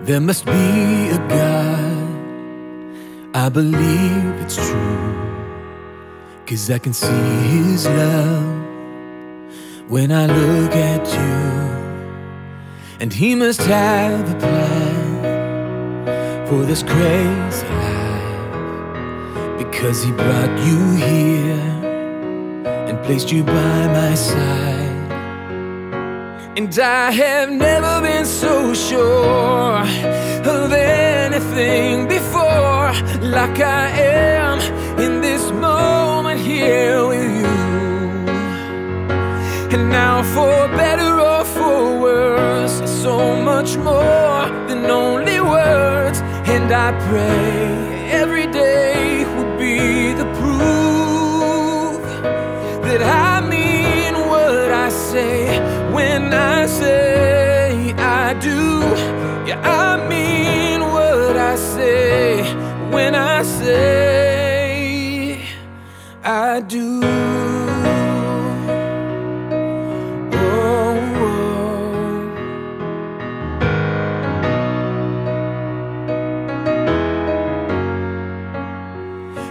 There must be a God, I believe it's true, 'cause I can see His love when I look at you. And He must have a plan for this crazy life, because He brought you here and placed you by my side. And I have never been so sure of anything before, like I am in this moment here with you. And now, for better or for worse, so much more than only words. And I pray every day will be the proof that I mean what I say when I say I do. Yeah, I mean what I say when I say I do.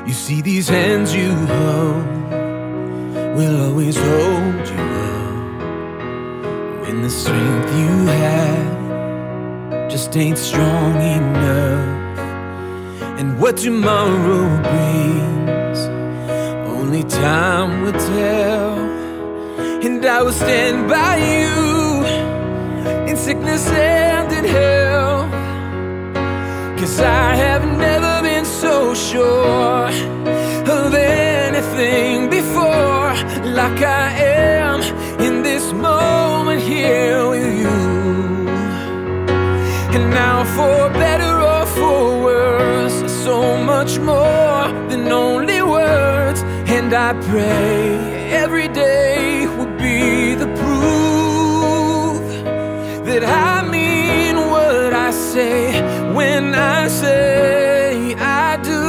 You see, these hands you hold will always hold you up when the strength you have just ain't strong enough. And what tomorrow brings, only time will tell. And I will stand by you in sickness and in health, 'cause I have never been so sure of anything before, like I am in this moment here with you. And now, for better or for worse, so much more than only words. And I pray every day will be the proof that I mean what I say when I say I do.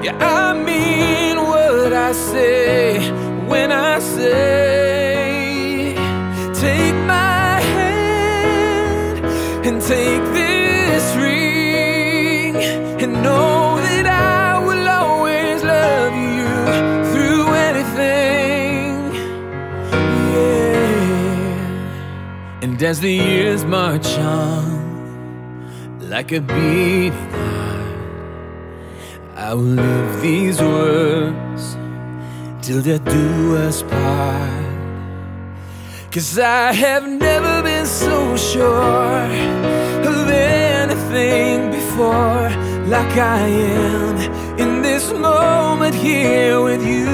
Yeah, I mean what I say when I say, take my hand and take this ring, and know that I will always love you through anything. Yeah. And as the years march on, like a beating heart, I will live these words till death do us part. 'Cause I have never been so sure of anything before, like I am in this moment here with you.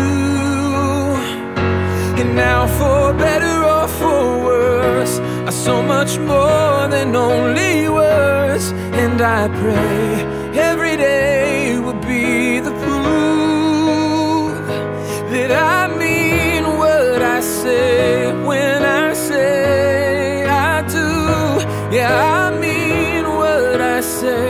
And now, for better or for worse, are so much more than only words. And I pray every day will be the proof that I mean what I say when I say I do. Yeah, I mean what I say